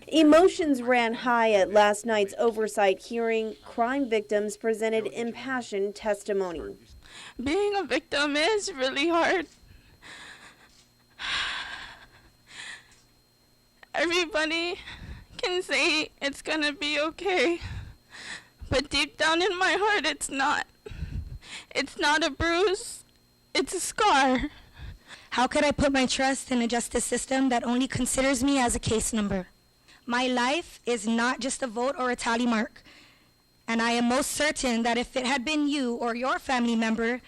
Emotions ran high at last night's oversight hearing. Crime victims presented impassioned testimony. Being a victim is really hard. Everybody can say it's gonna be okay, but deep down in my heart it's not. It's not a bruise, it's a scar. How could I put my trust in a justice system that only considers me as a case number? My life is not just a vote or a tally mark, and I am most certain that if it had been you or your family member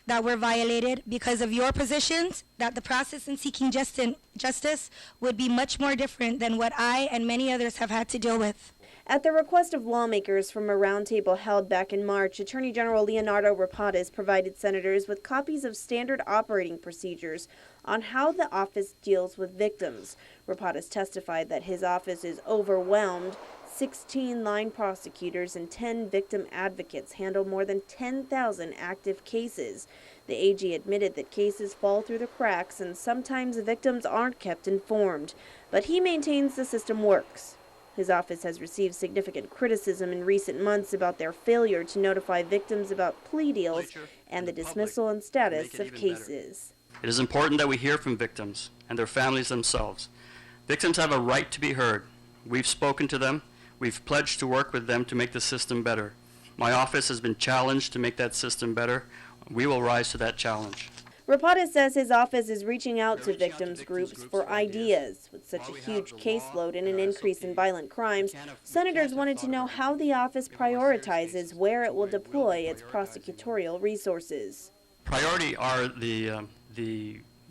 that were violated because of your positions, that the process in seeking justice would be much more different than what I and many others have had to deal with. At the request of lawmakers from a roundtable held back in March, Attorney General Leonardo Rapadas provided senators with copies of standard operating procedures on how the office deals with victims. Rapadas testified that his office is overwhelmed. 16 line prosecutors and 10 victim advocates handle more than 10,000 active cases. The AG admitted that cases fall through the cracks and sometimes victims aren't kept informed, but he maintains the system works. His office has received significant criticism in recent months about their failure to notify victims about plea deals and the dismissal and status of cases. It is important that we hear from victims and their families themselves. Victims have a right to be heard. We've spoken to them. We've pledged to work with them to make the system better. My office has been challenged to make that system better. We will rise to that challenge. Rapadas says his office is reaching out to victims groups for ideas. With such a huge caseload and an increase in violent crimes, senators wanted to know how the office prioritizes where it will deploy its prosecutorial resources. Priority are the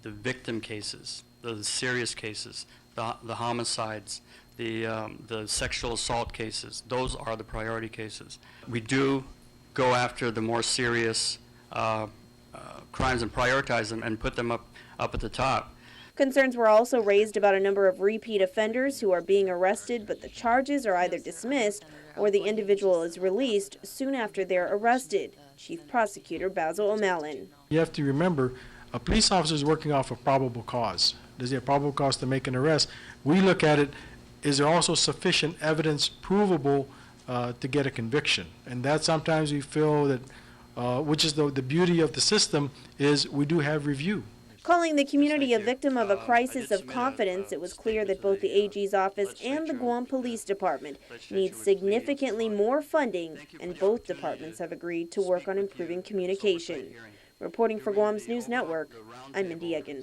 victim cases, the serious cases, the homicides, the sexual assault cases. Those are the priority cases. We do go after the more serious crimes and prioritize them and put them up at the top. Concerns were also raised about a number of repeat offenders who are being arrested, but the charges are either dismissed or the individual is released soon after they're arrested. Chief Prosecutor Basil O'Malley. You have to remember, a police officer is working off a probable cause. Does he have probable cause to make an arrest? We look at it, is there also sufficient evidence provable to get a conviction? And that sometimes we feel that, which is the beauty of the system, is we do have review. Calling the community a victim of a crisis of confidence, it was clear that both the AG's office and the Guam Police Department need significantly more funding, and both departments have agreed to work on improving communication. Reporting for Guam's News Network, I'm Mindy Egan.